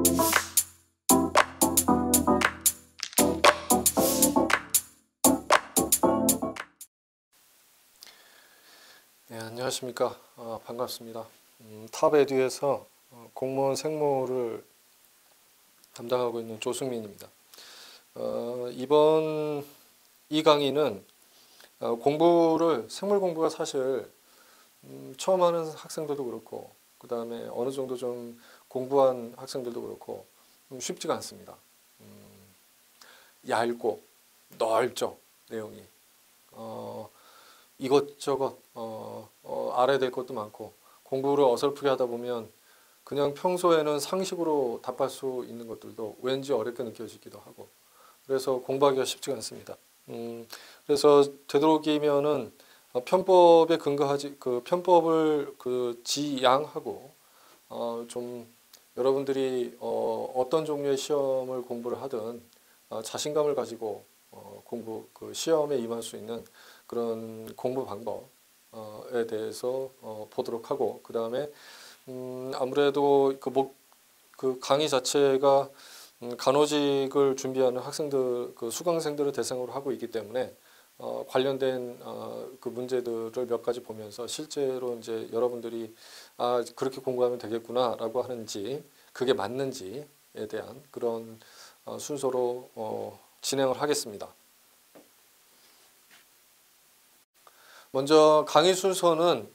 네, 안녕하십니까. 반갑습니다. 탑에듀에서 공무원 생모를 담당하고 있는 조승민입니다. 이번 이 강의는 생물 공부가 사실 처음 하는 학생들도 그렇고, 그 다음에 어느 정도 좀 공부한 학생들도 그렇고 쉽지가 않습니다. 얇고 넓죠, 내용이. 이것저것 알아야 될 것도 많고, 공부를 어설프게 하다 보면 그냥 평소에는 상식으로 답할 수 있는 것들도 왠지 어렵게 느껴지기도 하고, 그래서 공부하기가 쉽지가 않습니다. 그래서 되도록이면은 편법에 근거하지, 그 편법을 지양하고, 좀 여러분들이 어떤 종류의 시험을 공부를 하든 자신감을 가지고 시험에 임할 수 있는 그런 공부 방법에 대해서 보도록 하고, 그 다음에 아무래도 그 강의 자체가 간호직을 준비하는 학생들, 수강생들을 대상으로 하고 있기 때문에 관련된 그 문제들을 몇 가지 보면서 실제로 이제 여러분들이 그렇게 공부하면 되겠구나라고 하는지, 그게 맞는지에 대한 그런 순서로 진행을 하겠습니다. 먼저 강의 순서는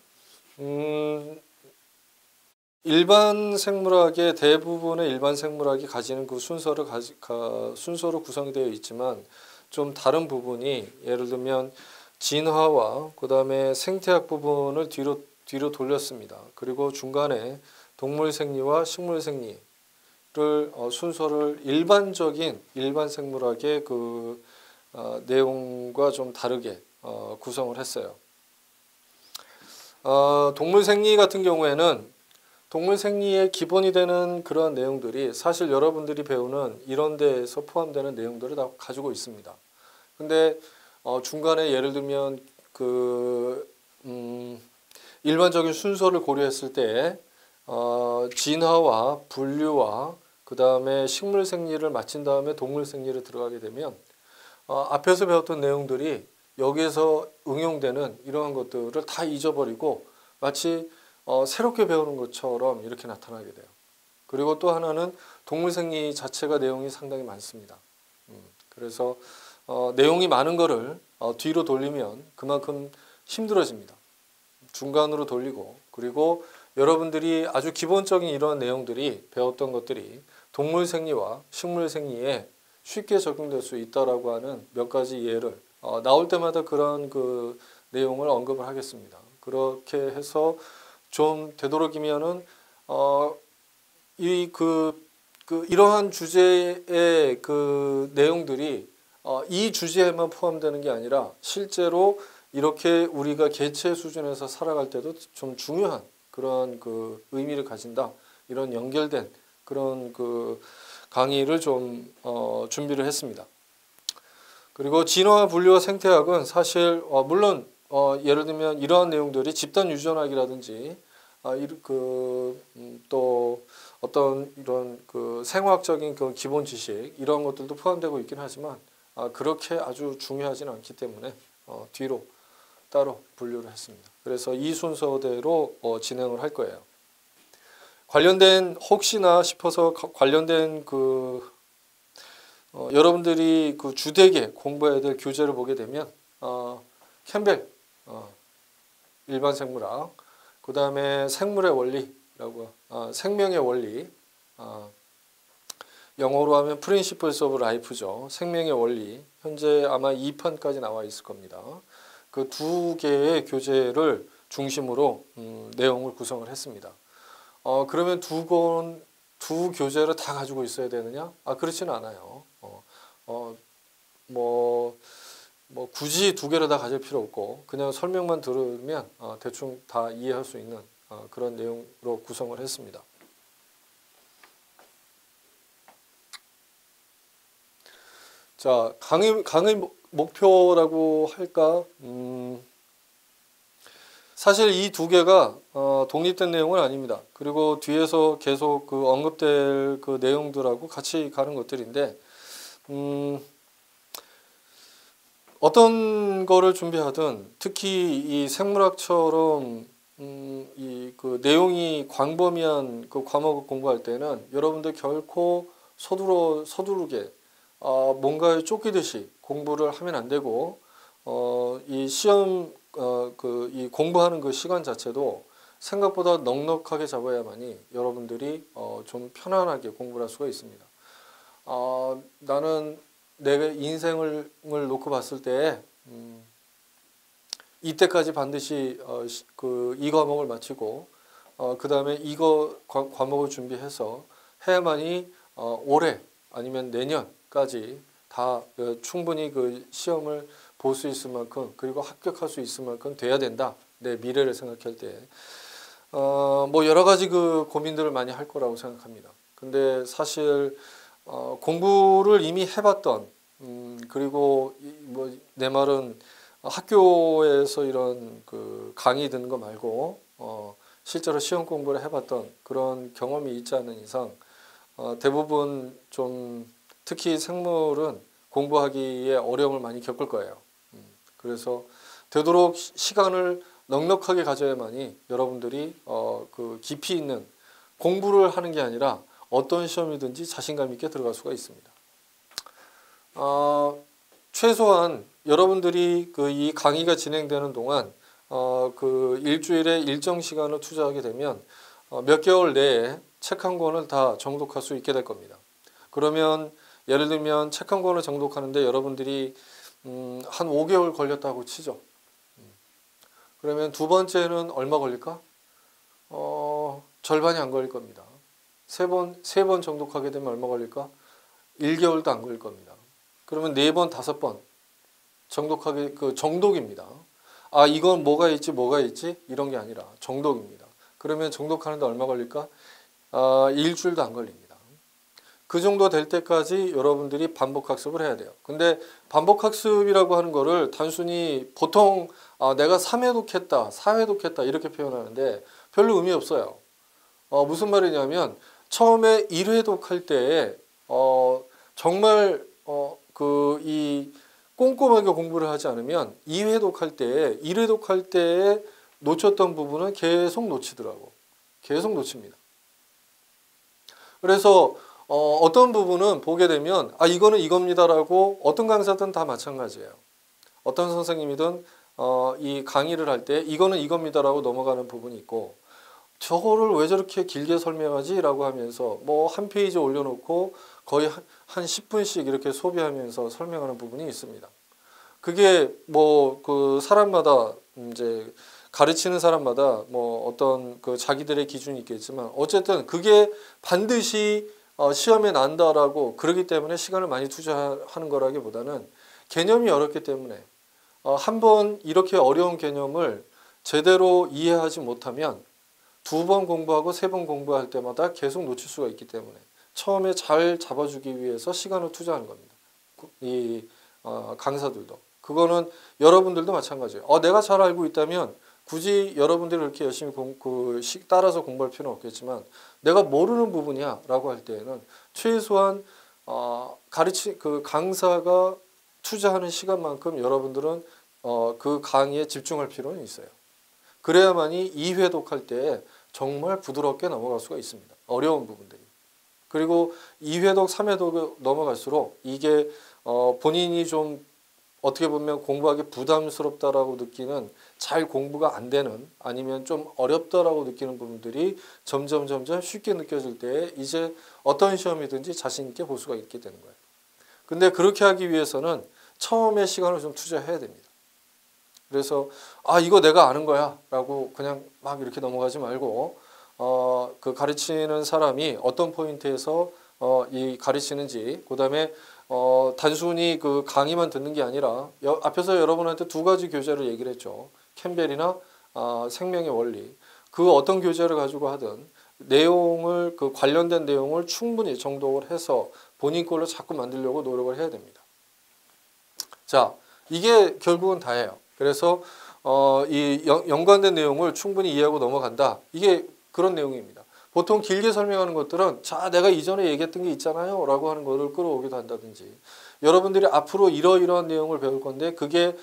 대부분의 일반 생물학이 가지는 그 순서로 구성이 되어 있지만, 좀 다른 부분이, 예를 들면 진화와 그 다음에 생태학 부분을 뒤로 돌렸습니다. 그리고 중간에 동물 생리와 식물 생리를 순서를 일반 생물학의 내용과 좀 다르게 구성을 했어요. 동물 생리 같은 경우에는 동물 생리의 기본이 되는 그런 내용들이 사실 여러분들이 배우는 이런 데에서 포함되는 내용들을 다 가지고 있습니다. 근데 중간에 예를 들면 일반적인 순서를 고려했을 때 진화와 분류와 그 다음에 식물 생리를 마친 다음에 동물 생리를 들어가게 되면 앞에서 배웠던 내용들이 여기에서 응용되는 이러한 것들을 다 잊어버리고 마치 새롭게 배우는 것처럼 이렇게 나타나게 돼요. 그리고 또 하나는 동물 생리 자체가 내용이 상당히 많습니다. 그래서 내용이 많은 거를 뒤로 돌리면 그만큼 힘들어집니다. 중간으로 돌리고, 그리고 여러분들이 아주 기본적인 이러한 내용들이 배웠던 것들이 동물 생리와 식물 생리에 쉽게 적용될 수 있다라고 하는 몇 가지 예를 나올 때마다 그런 내용을 언급을 하겠습니다. 그렇게 해서 좀 되도록이면은 이러한 주제의 내용들이 이 주제에만 포함되는 게 아니라 실제로 이렇게 우리가 개체 수준에서 살아갈 때도 좀 중요한 그런 의미를 가진다, 이런 연결된 그런 강의를 좀 준비를 했습니다. 그리고 진화와 분류와 생태학은 사실 물론 예를 들면 이러한 내용들이 집단 유전학이라든지 또 어떤 이런 생화학적인 기본 지식, 이런 것들도 포함되고 있긴 하지만 그렇게 아주 중요하지는 않기 때문에 뒤로 따로 분류를 했습니다. 그래서 이 순서대로 진행을 할 거예요. 혹시나 싶어서 관련된 여러분들이 주되게 공부해야 될 교재를 보게 되면 캠벨 일반 생물학, 그 다음에 생물의 원리라고 생명의 원리, 영어로 하면 Principles of Life죠. 생명의 원리, 현재 아마 2편까지 나와 있을 겁니다. 그 두 개의 교재를 중심으로 내용을 구성을 했습니다. 그러면 두 교재를 다 가지고 있어야 되느냐? 그렇지는 않아요. 굳이 두 개를 다 가질 필요 없고, 그냥 설명만 들으면 대충 다 이해할 수 있는 그런 내용으로 구성을 했습니다. 자, 강의 목표라고 할까? 사실 이 두 개가 독립된 내용은 아닙니다. 그리고 뒤에서 계속 그 언급될 그 내용들하고 같이 가는 것들인데 어떤 거를 준비하든 특히 이 생물학처럼 이 그 내용이 광범위한 그 과목을 공부할 때는 여러분들 결코 서두르게 뭔가에 쫓기듯이 공부를 하면 안 되고 이 시험 이 공부하는 그 시간 자체도 생각보다 넉넉하게 잡아야만이 여러분들이 좀 편안하게 공부를 할 수가 있습니다. 나는 내 인생을 놓고 봤을 때 이때까지 반드시 이 과목을 마치고 그 다음에 이거 과목을 준비해서 해야만이 올해 아니면 내년까지 다 충분히 그 시험을 볼 수 있을 만큼 그리고 합격할 수 있을 만큼 돼야 된다. 내 미래를 생각할 때 뭐 여러 가지 그 고민들을 많이 할 거라고 생각합니다. 근데 사실 공부를 이미 해봤던 그리고 뭐 내 말은 학교에서 이런 그 강의 듣는 거 말고 실제로 시험 공부를 해봤던 그런 경험이 있지 않은 이상 대부분 좀 특히 생물은 공부하기에 어려움을 많이 겪을 거예요. 그래서 되도록 시간을 넉넉하게 가져야만이 여러분들이 그 깊이 있는 공부를 하는 게 아니라 어떤 시험이든지 자신감 있게 들어갈 수가 있습니다. 최소한 여러분들이 그 이 강의가 진행되는 동안 그 일주일에 일정 시간을 투자하게 되면 몇 개월 내에 책 한 권을 다 정독할 수 있게 될 겁니다. 그러면 예를 들면 책 한 권을 정독하는데 여러분들이 한 5개월 걸렸다고 치죠. 그러면 두 번째는 얼마 걸릴까? 절반이 안 걸릴 겁니다. 세 번 정독하게 되면 얼마 걸릴까? 1개월도 안 걸릴 겁니다. 그러면 4번, 5번 정독하게 그 정독입니다. 이건 뭐가 있지 이런 게 아니라 정독입니다. 그러면 정독하는데 얼마 걸릴까? 일주일도 안 걸립니다. 그 정도 될 때까지 여러분들이 반복 학습을 해야 돼요. 근데 반복 학습이라고 하는 거를 단순히 보통 내가 3회독했다, 4회독했다 이렇게 표현하는데 별로 의미 없어요. 무슨 말이냐면 처음에 1회독할 때 정말 이 꼼꼼하게 공부를 하지 않으면 2회독할 때, 1회독할 때에 놓쳤던 부분은 계속 놓치더라고. 계속 놓칩니다. 그래서 어떤 부분은 보게 되면 이거는 이겁니다라고 어떤 강사든 다 마찬가지예요. 어떤 선생님이든 이 강의를 할 때 이거는 이겁니다라고 넘어가는 부분이 있고 저거를 왜 저렇게 길게 설명하지? 라고 하면서 뭐 한 페이지 올려놓고 거의 한 10분씩 이렇게 소비하면서 설명하는 부분이 있습니다. 그게 뭐 그 사람마다 이제 가르치는 사람마다 뭐 어떤 그 자기들의 기준이 있겠지만 어쨌든 그게 반드시 시험에 난다라고 그러기 때문에 시간을 많이 투자하는 거라기보다는 개념이 어렵기 때문에 한번 이렇게 어려운 개념을 제대로 이해하지 못하면 2번 공부하고 3번 공부할 때마다 계속 놓칠 수가 있기 때문에 처음에 잘 잡아주기 위해서 시간을 투자하는 겁니다. 이 강사들도. 그거는 여러분들도 마찬가지예요. 내가 잘 알고 있다면 굳이 여러분들이 그렇게 열심히 따라서 공부할 필요는 없겠지만 내가 모르는 부분이야 라고 할 때에는 최소한 그 강사가 투자하는 시간만큼 여러분들은 그 강의에 집중할 필요는 있어요. 그래야만이 2회독할 때 정말 부드럽게 넘어갈 수가 있습니다. 어려운 부분들이. 그리고 2회독, 3회독 넘어갈수록 이게 본인이 좀 어떻게 보면 공부하기 부담스럽다라고 느끼는 잘 공부가 안 되는 아니면 좀 어렵다라고 느끼는 부분들이 점점 쉽게 느껴질 때 이제 어떤 시험이든지 자신 있게 볼 수가 있게 되는 거예요. 근데 그렇게 하기 위해서는 처음에 시간을 좀 투자해야 됩니다. 그래서 이거 내가 아는 거야 라고 그냥 막 이렇게 넘어가지 말고 그 가르치는 사람이 어떤 포인트에서 이 가르치는지 그 다음에 단순히 그 강의만 듣는 게 아니라 앞에서 여러분한테 2가지 교재를 얘기를 했죠. 캠벨이나 생명의 원리. 그 어떤 교재를 가지고 하든 내용을 그 관련된 내용을 충분히 정독을 해서 본인 걸로 자꾸 만들려고 노력을 해야 됩니다. 자, 이게 결국은 다예요. 그래서 연관된 내용을 충분히 이해하고 넘어간다. 이게 그런 내용입니다. 보통 길게 설명하는 것들은 자, 내가 이전에 얘기했던 게 있잖아요 라고 하는 거를 끌어오기도 한다든지, 여러분들이 앞으로 이러이러한 내용을 배울 건데 그게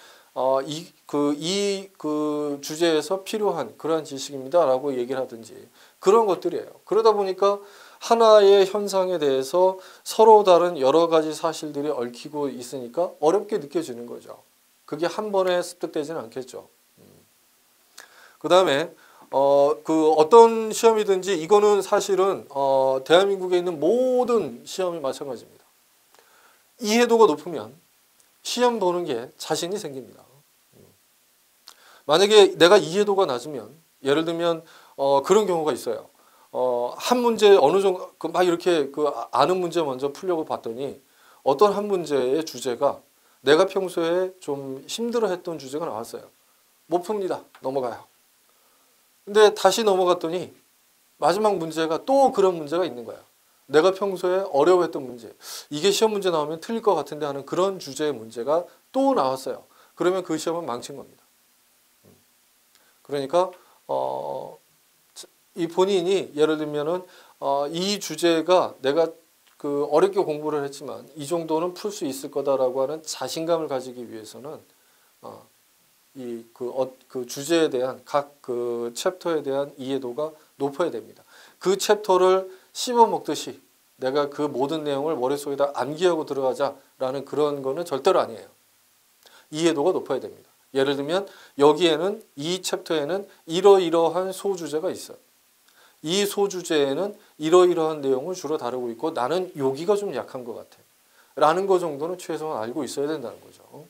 그 주제에서 필요한 그러한 지식입니다 라고 얘기를 하든지, 그런 것들이에요. 그러다 보니까 하나의 현상에 대해서 서로 다른 여러 가지 사실들이 얽히고 있으니까 어렵게 느껴지는 거죠. 그게 한 번에 습득되지는 않겠죠. 그 다음에 어떤 시험이든지 이거는 사실은 대한민국에 있는 모든 시험이 마찬가지입니다. 이해도가 높으면 시험 보는 게 자신이 생깁니다. 만약에 내가 이해도가 낮으면, 예를 들면 그런 경우가 있어요. 한 문제 어느 정도 막 이렇게 아는 문제 먼저 풀려고 봤더니 어떤 한 문제의 주제가 내가 평소에 좀 힘들어했던 주제가 나왔어요. 못 풉니다. 넘어가요. 근데 다시 넘어갔더니 마지막 문제가 또 그런 문제가 있는 거야. 내가 평소에 어려워했던 문제, 이게 시험 문제 나오면 틀릴 것 같은데 하는 그런 주제의 문제가 또 나왔어요. 그러면 그 시험은 망친 겁니다. 그러니까 이 본인이 예를 들면은 이 주제가 내가 어렵게 공부를 했지만 이 정도는 풀 수 있을 거다라고 하는 자신감을 가지기 위해서는 그 주제에 대한 각 그 챕터에 대한 이해도가 높아야 됩니다. 그 챕터를 씹어 먹듯이 내가 그 모든 내용을 머릿속에다 암기하고 들어가자라는 그런 거는 절대로 아니에요. 이해도가 높아야 됩니다. 예를 들면 여기에는 이 챕터에는 이러이러한 소주제가 있어요. 이 소주제에는 이러이러한 내용을 주로 다루고 있고 나는 여기가 좀 약한 것 같아 라는 거 정도는 최소한 알고 있어야 된다는 거죠.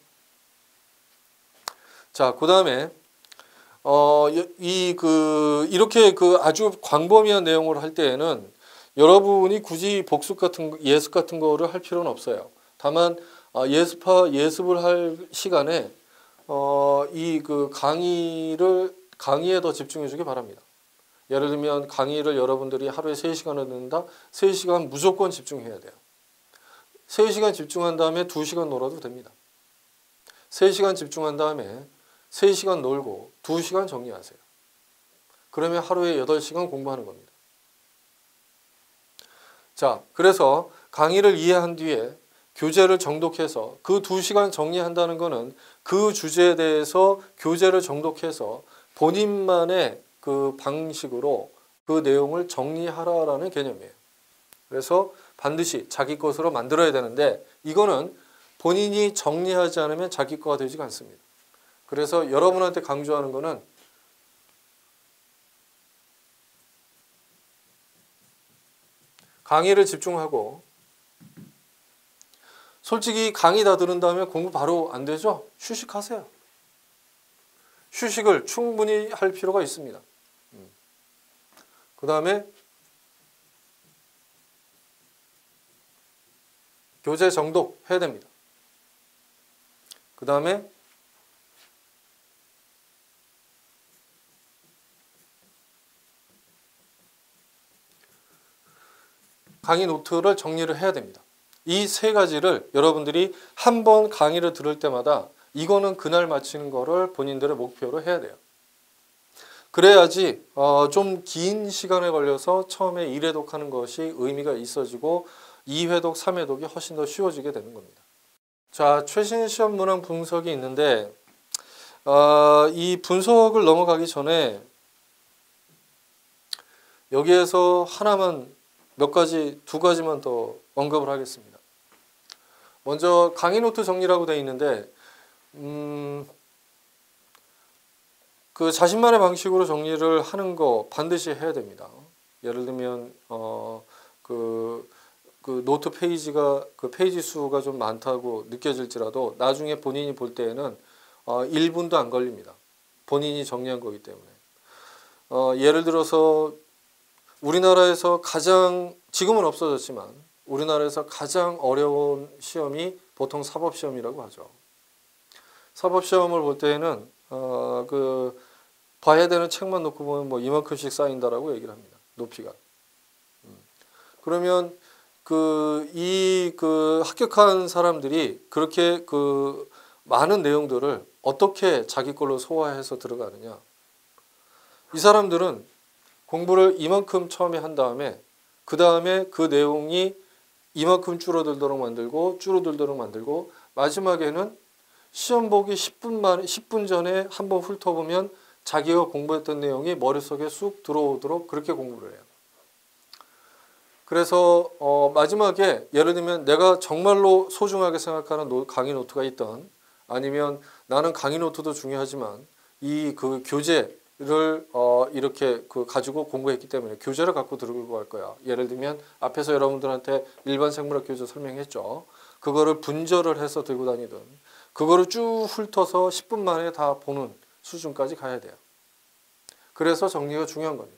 자, 그 다음에 이렇게 아주 광범위한 내용을 할 때에는 여러분이 굳이 복습 같은 예습 같은 거를 할 필요는 없어요. 다만 예습을 할 시간에 강의에 더 집중해 주기 바랍니다. 예를 들면 강의를 여러분들이 하루에 3시간을 듣는다. 3시간 무조건 집중해야 돼요. 3시간 집중한 다음에 2시간 놀아도 됩니다. 3시간 집중한 다음에 3시간 놀고 2시간 정리하세요. 그러면 하루에 8시간 공부하는 겁니다. 자, 그래서 강의를 이해한 뒤에 교재를 정독해서 그 2시간 정리한다는 것은 그 주제에 대해서 교재를 정독해서 본인만의 그 방식으로 그 내용을 정리하라라는 개념이에요. 그래서 반드시 자기 것으로 만들어야 되는데 이거는 본인이 정리하지 않으면 자기 거가 되지가 않습니다. 그래서 여러분한테 강조하는 거는 강의를 집중하고, 솔직히 강의 다 들은 다음에 공부 바로 안 되죠? 휴식하세요. 휴식을 충분히 할 필요가 있습니다. 그 다음에 교재 정독해야 됩니다. 그 다음에 강의 노트를 정리를 해야 됩니다. 이 3가지를 여러분들이 한 번 강의를 들을 때마다 이거는 그날 마치는 거를 본인들의 목표로 해야 돼요. 그래야지 좀 긴 시간에 걸려서 처음에 1회독 하는 것이 의미가 있어지고 2회독, 3회독이 훨씬 더 쉬워지게 되는 겁니다. 자, 최신 시험 문항 분석이 있는데 이 분석을 넘어가기 전에 여기에서 하나만 두 가지만 더 언급을 하겠습니다. 먼저 강의 노트 정리라고 되어 있는데 그 자신만의 방식으로 정리를 하는 거 반드시 해야 됩니다. 예를 들면 그 노트 페이지가 페이지 수가 좀 많다고 느껴질지라도 나중에 본인이 볼 때에는 1분도 안 걸립니다. 본인이 정리한 거기 때문에. 예를 들어서 우리나라에서 지금은 없어졌지만 우리나라에서 가장 어려운 시험이 보통 사법시험이라고 하죠. 사법시험을 볼 때에는 봐야 되는 책만 놓고 보면 뭐 이만큼씩 쌓인다라고 얘기를 합니다. 높이가. 그러면 합격한 사람들이 그렇게 많은 내용들을 어떻게 자기 걸로 소화해서 들어가느냐. 이 사람들은 공부를 이만큼 처음에 한 다음에 그 다음에 그 내용이 이만큼 줄어들도록 만들고 마지막에는 시험 보기 10분 전에 한번 훑어보면 자기가 공부했던 내용이 머릿속에 쑥 들어오도록 그렇게 공부를 해요. 그래서 마지막에 예를 들면 내가 정말로 소중하게 생각하는 강의 노트가 있던, 아니면 나는 강의 노트도 중요하지만 이 그 교재를 이렇게 가지고 공부했기 때문에 교재를 갖고 들고 갈 거야. 예를 들면 앞에서 여러분들한테 일반 생물학 교재 설명했죠. 그거를 분절을 해서 들고 다니든 그거를 쭉 훑어서 10분 만에 다 보는 수준까지 가야 돼요. 그래서 정리가 중요한 겁니다.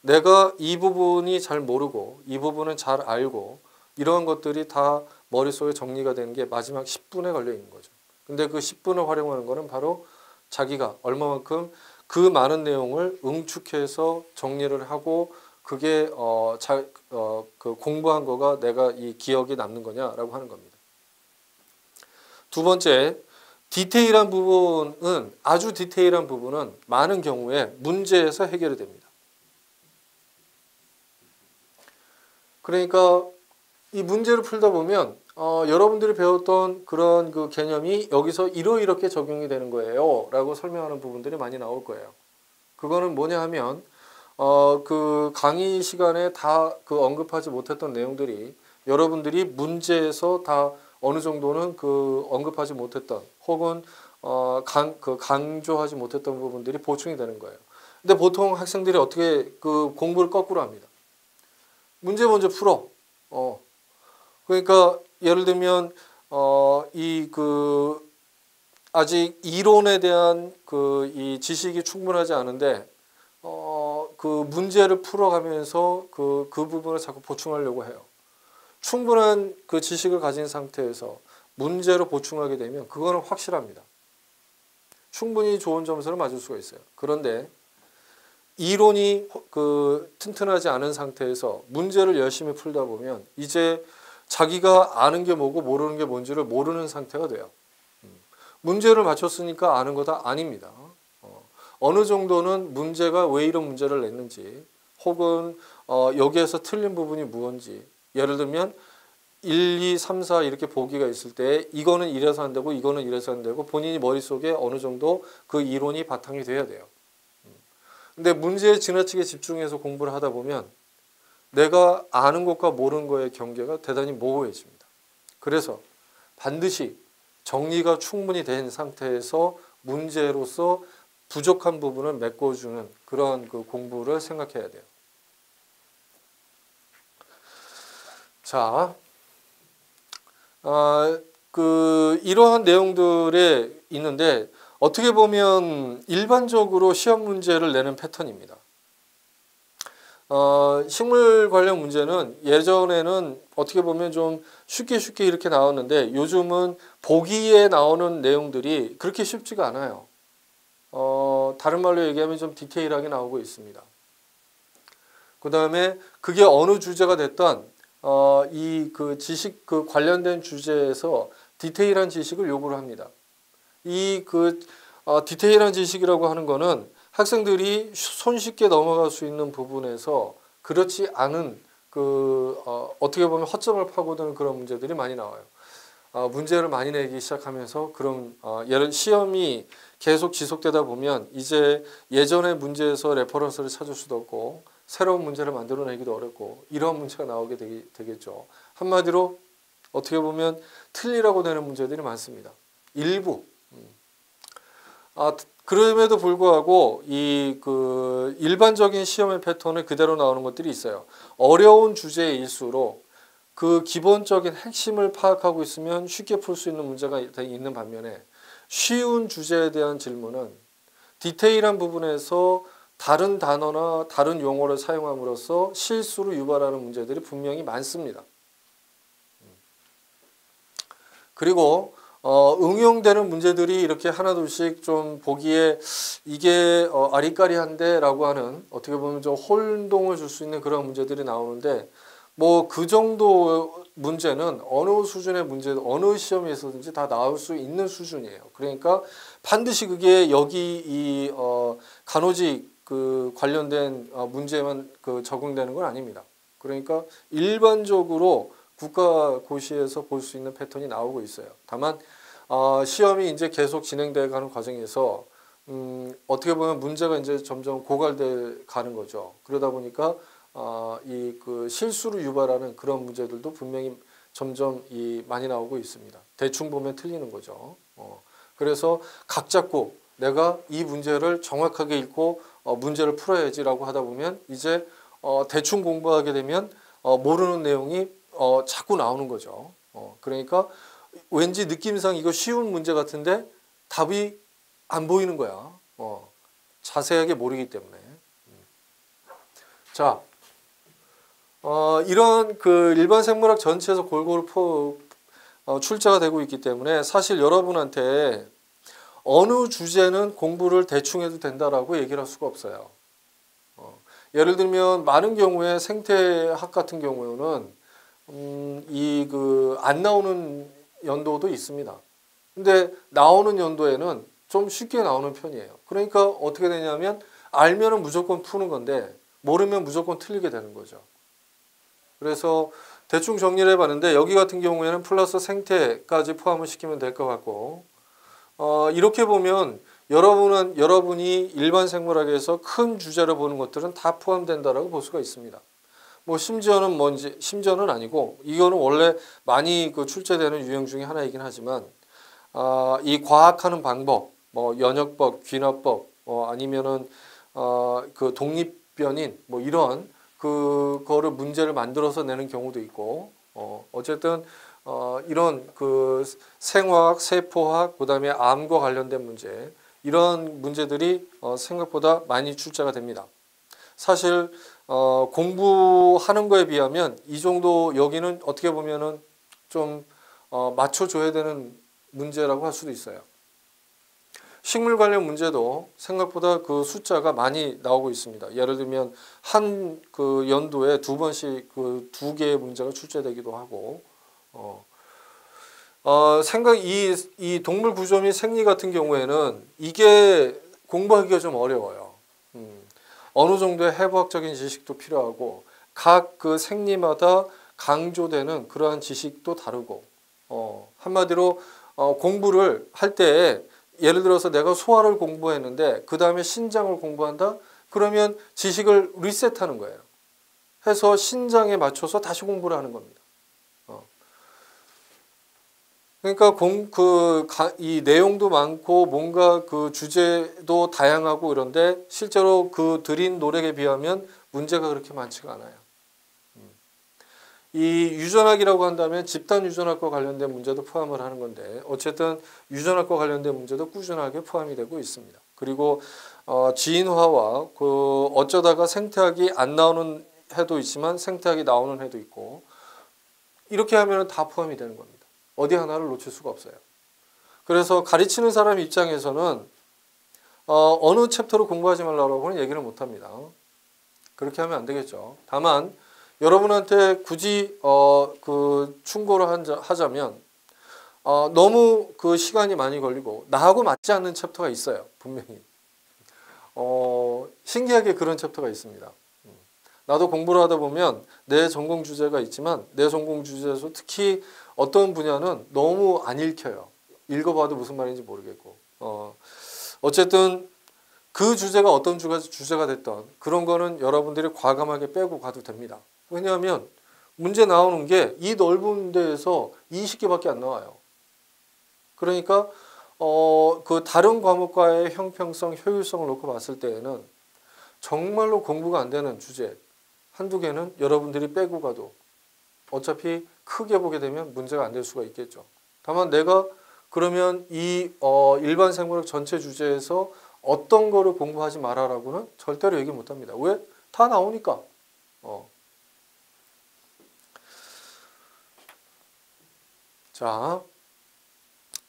내가 이 부분이 잘 모르고 이 부분은 잘 알고 이러한 것들이 다 머릿속에 정리가 되는 게 마지막 10분에 걸려 있는 거죠. 근데 그 10분을 활용하는 거는 바로 자기가 얼마만큼 그 많은 내용을 응축해서 정리를 하고 그게 그 공부한 거가 내가 이 기억에 남는 거냐라고 하는 겁니다. 두 번째, 아주 디테일한 부분은 많은 경우에 문제에서 해결이 됩니다. 그러니까 이 문제를 풀다 보면 여러분들이 배웠던 그런 그 개념이 여기서 이렇게 적용이 되는 거예요 라고 설명하는 부분들이 많이 나올 거예요. 그거는 뭐냐 하면 그 강의 시간에 다 그 언급하지 못했던 내용들이 여러분들이 문제에서 다 어느 정도는 그 언급하지 못했던 혹은 강조하지 못했던 부분들이 보충이 되는 거예요. 근데 보통 학생들이 어떻게 그 공부를 거꾸로 합니다. 문제 먼저 풀어. 그러니까 예를 들면 아직 이론에 대한 이 지식이 충분하지 않은데 그 문제를 풀어가면서 그 부분을 자꾸 보충하려고 해요. 충분한 그 지식을 가진 상태에서 문제로 보충하게 되면 그거는 확실합니다. 충분히 좋은 점수를 맞을 수가 있어요. 그런데 이론이 튼튼하지 않은 상태에서 문제를 열심히 풀다 보면 이제 자기가 아는 게 뭐고 모르는 게 뭔지를 모르는 상태가 돼요. 문제를 맞췄으니까 아는 거 다 아닙니다. 어느 정도는 문제가 왜 이런 문제를 냈는지 혹은 여기에서 틀린 부분이 무엇인지, 예를 들면 1, 2, 3, 4 이렇게 보기가 있을 때 이거는 이래서 안 되고 이거는 이래서 안 되고 본인이 머릿속에 어느 정도 그 이론이 바탕이 돼야 돼요. 근데 문제에 지나치게 집중해서 공부를 하다 보면 내가 아는 것과 모르는 거의 경계가 대단히 모호해집니다. 그래서 반드시 정리가 충분히 된 상태에서 문제로서 부족한 부분을 메꿔주는 그런 그 공부를 생각해야 돼요. 자, 이러한 내용들에 있는데 어떻게 보면 일반적으로 시험 문제를 내는 패턴입니다. 식물 관련 문제는 예전에는 어떻게 보면 좀 쉽게 이렇게 나왔는데 요즘은 보기에 나오는 내용들이 그렇게 쉽지가 않아요. 다른 말로 얘기하면 좀 디테일하게 나오고 있습니다. 그 다음에 그게 어느 주제가 됐던 그 지식 관련된 주제에서 디테일한 지식을 요구를 합니다. 디테일한 지식이라고 하는 거는 학생들이 손쉽게 넘어갈 수 있는 부분에서 그렇지 않은 어떻게 보면 허점을 파고드는 그런 문제들이 많이 나와요. 문제를 많이 내기 시작하면서 그런 시험이 계속 지속되다 보면 이제 예전의 문제에서 레퍼런스를 찾을 수도 없고 새로운 문제를 만들어내기도 어렵고 이런 문제가 나오게 되겠죠. 한마디로 어떻게 보면 틀리라고 되는 문제들이 많습니다. 일부. 그럼에도 불구하고 일반적인 시험의 패턴은 그대로 나오는 것들이 있어요. 어려운 주제일수록 그 기본적인 핵심을 파악하고 있으면 쉽게 풀 수 있는 문제가 있는 반면에 쉬운 주제에 대한 질문은 디테일한 부분에서 다른 단어나 다른 용어를 사용함으로써 실수를 유발하는 문제들이 분명히 많습니다. 그리고 응용되는 문제들이 이렇게 하나둘씩 좀 보기에 이게 아리까리한데 라고 하는 어떻게 보면 좀 혼동을 줄 수 있는 그런 문제들이 나오는데 뭐 그 정도는 문제는 어느 수준의 문제, 어느 시험에서든지 다 나올 수 있는 수준이에요. 그러니까 반드시 그게 여기 이 간호직 그 관련된 문제만 그 적용되는 건 아닙니다. 그러니까 일반적으로 국가고시에서 볼 수 있는 패턴이 나오고 있어요. 다만 시험이 이제 계속 진행돼 가는 과정에서 어떻게 보면 문제가 이제 점점 고갈돼 가는 거죠. 그러다 보니까 이 그 실수를 유발하는 그런 문제들도 분명히 점점 많이 나오고 있습니다. 대충 보면 틀리는 거죠. 그래서 각 잡고 내가 이 문제를 정확하게 읽고 문제를 풀어야지라고 하다 보면 이제 대충 공부하게 되면 모르는 내용이 자꾸 나오는 거죠. 그러니까 왠지 느낌상 이거 쉬운 문제 같은데 답이 안 보이는 거야. 자세하게 모르기 때문에. 자, 이런 그 일반 생물학 전체에서 골고루 출제가 되고 있기 때문에 사실 여러분한테 어느 주제는 공부를 대충 해도 된다라고 얘기를 할 수가 없어요. 예를 들면 많은 경우에 생태학 같은 경우는 이 그 안 나오는 연도도 있습니다. 근데 나오는 연도에는 좀 쉽게 나오는 편이에요. 그러니까 어떻게 되냐면 알면은 무조건 푸는 건데 모르면 무조건 틀리게 되는 거죠. 그래서 대충 정리를 해봤는데 여기 같은 경우에는 플러스 생태까지 포함을 시키면 될 것 같고 이렇게 보면 여러분이 일반 생물학에서 큰 주제로 보는 것들은 다 포함된다라고 볼 수가 있습니다. 뭐 심지어는 아니고 이거는 원래 많이 그 출제되는 유형 중에 하나이긴 하지만 이 과학하는 방법, 뭐 연역법, 귀납법, 아니면은 그 독립변인 뭐 이런 그거를 문제를 만들어서 내는 경우도 있고 어쨌든 이런 그 생화학, 세포학, 그다음에 암과 관련된 문제 이런 문제들이 생각보다 많이 출제가 됩니다. 사실 공부하는 거에 비하면 이 정도 여기는 어떻게 보면은 좀 맞춰줘야 되는 문제라고 할 수도 있어요. 식물 관련 문제도 생각보다 그 숫자가 많이 나오고 있습니다. 예를 들면 한 그 연도에 2번씩 그 2개의 문제가 출제되기도 하고 이 동물 구조 및 생리 같은 경우에는 이게 공부하기가 좀 어려워요. 어느 정도의 해부학적인 지식도 필요하고 각 그 생리마다 강조되는 그러한 지식도 다르고 한마디로 공부를 할 때 예를 들어서 내가 소화를 공부했는데 그 다음에 신장을 공부한다? 그러면 지식을 리셋하는 거예요. 해서 신장에 맞춰서 다시 공부를 하는 겁니다. 그러니까 이 내용도 많고 뭔가 그 주제도 다양하고 그런데 실제로 그 드린 노력에 비하면 문제가 그렇게 많지가 않아요. 이 유전학이라고 한다면 집단 유전학과 관련된 문제도 포함을 하는 건데 어쨌든 유전학과 관련된 문제도 꾸준하게 포함이 되고 있습니다. 그리고 진화와 그 어쩌다가 생태학이 안 나오는 해도 있지만 생태학이 나오는 해도 있고 이렇게 하면 다 포함이 되는 겁니다. 어디 하나를 놓칠 수가 없어요. 그래서 가르치는 사람 입장에서는 어느 챕터를 공부하지 말라고는 얘기를 못합니다. 그렇게 하면 안 되겠죠. 다만 여러분한테 굳이 그 충고를 하자면 너무 그 시간이 많이 걸리고 나하고 맞지 않는 챕터가 있어요. 분명히. 신기하게 그런 챕터가 있습니다. 나도 공부를 하다 보면 내 전공 주제가 있지만 내 전공 주제에서 특히 어떤 분야는 너무 안 읽혀요. 읽어봐도 무슨 말인지 모르겠고. 어쨌든 그 주제가 어떤 주제가 됐던 그런 거는 여러분들이 과감하게 빼고 가도 됩니다. 왜냐하면 문제 나오는 게 이 넓은 데에서 20개밖에 안 나와요. 그러니까 그 다른 과목과의 형평성, 효율성을 놓고 봤을 때에는 정말로 공부가 안 되는 주제 한두 개는 여러분들이 빼고 가도 어차피 크게 보게 되면 문제가 안 될 수가 있겠죠. 다만 내가 그러면 이 일반 생물학 전체 주제에서 어떤 거를 공부하지 마라라고는 절대로 얘기 못합니다. 왜? 다 나오니까. 자,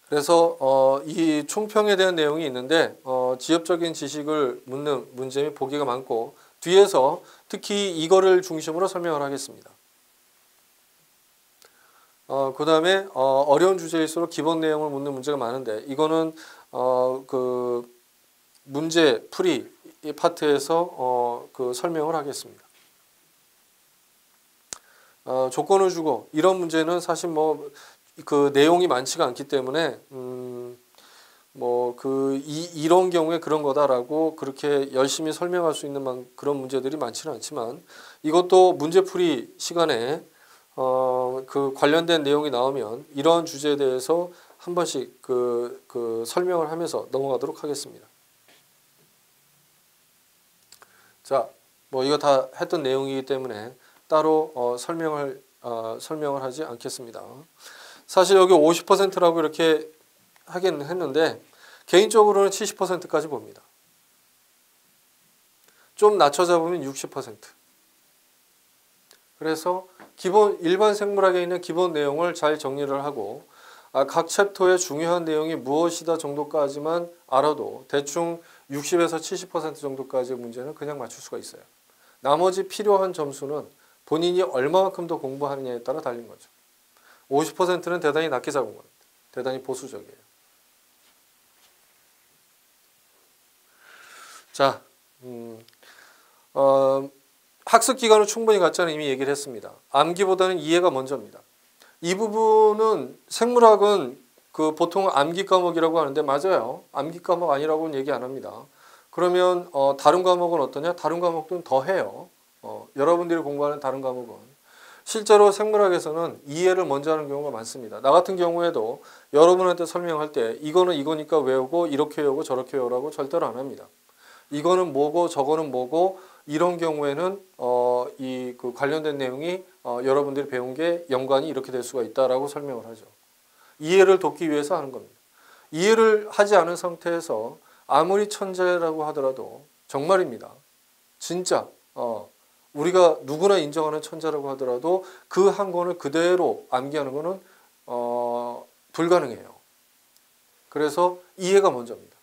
그래서 이 총평에 대한 내용이 있는데 지엽적인 지식을 묻는 문제 및 보기가 많고 뒤에서 특히 이거를 중심으로 설명을 하겠습니다. 그 다음에 어려운 주제일수록 기본 내용을 묻는 문제가 많은데 이거는 그 문제 풀이 이 파트에서 그 설명을 하겠습니다. 조건을 주고 이런 문제는 사실 뭐 그 내용이 많지가 않기 때문에 뭐 이런 경우에 그런 거다라고 그렇게 열심히 설명할 수 있는 그런 문제들이 많지는 않지만 이것도 문제풀이 시간에 그 관련된 내용이 나오면 이런 주제에 대해서 한 번씩 그 설명을 하면서 넘어가도록 하겠습니다. 자, 뭐 이거 다 했던 내용이기 때문에 따로 설명을 하지 않겠습니다. 사실 여기 50%라고 이렇게 하긴 했는데 개인적으로는 70%까지 봅니다. 좀 낮춰 잡으면 60%. 그래서 기본 일반 생물학에 있는 기본 내용을 잘 정리를 하고 각 챕터의 중요한 내용이 무엇이다 정도까지만 알아도 대충 60에서 70% 정도까지의 문제는 그냥 맞출 수가 있어요. 나머지 필요한 점수는 본인이 얼마만큼 더 공부하느냐에 따라 달린 거죠. 50%는 대단히 낮게 잡은 겁니다. 대단히 보수적이에요. 자, 학습 기간을 충분히 갖자는 이미 얘기를 했습니다. 암기보다는 이해가 먼저입니다. 이 부분은 생물학은 그 보통 암기 과목이라고 하는데 맞아요. 암기 과목 아니라고는 얘기 안 합니다. 그러면 다른 과목은 어떠냐? 다른 과목들은 더 해요. 여러분들이 공부하는 다른 과목은 실제로 생물학에서는 이해를 먼저 하는 경우가 많습니다. 나 같은 경우에도 여러분한테 설명할 때 이거는 이거니까 외우고 이렇게 외우고 저렇게 외우라고 절대로 안 합니다. 이거는 뭐고 저거는 뭐고 이런 경우에는 이 그 관련된 내용이 여러분들이 배운 게 연관이 이렇게 될 수가 있다라고 설명을 하죠. 이해를 돕기 위해서 하는 겁니다. 이해를 하지 않은 상태에서 아무리 천재라고 하더라도 정말입니다. 진짜 우리가 누구나 인정하는 천재라고 하더라도 그 한 권을 그대로 암기하는 것은 불가능해요. 그래서 이해가 먼저입니다.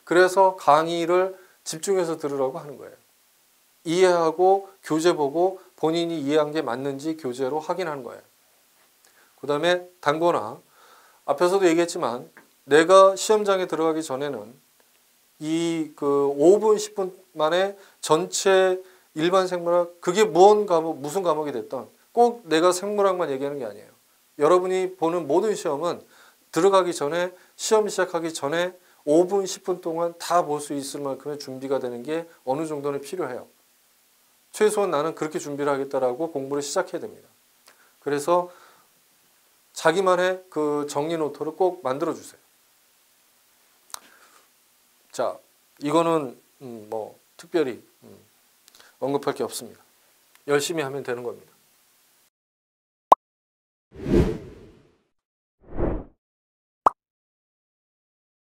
그래서 강의를 집중해서 들으라고 하는 거예요. 이해하고 교재 보고 본인이 이해한 게 맞는지 교재로 확인하는 거예요. 그 다음에 단거나 앞에서도 얘기했지만 내가 시험장에 들어가기 전에는 이 그 5분 10분 만에 전체 일반 생물학 그게 무슨 과목이 됐던 꼭 내가 생물학만 얘기하는 게 아니에요. 여러분이 보는 모든 시험은 들어가기 전에 시험 시작하기 전에 5분 10분 동안 다 볼 수 있을 만큼의 준비가 되는 게 어느 정도는 필요해요. 최소한 나는 그렇게 준비를 하겠다라고 공부를 시작해야 됩니다. 그래서 자기만의 그 정리 노트를 꼭 만들어 주세요. 자, 이거는 뭐 특별히 언급할 게 없습니다. 열심히 하면 되는 겁니다.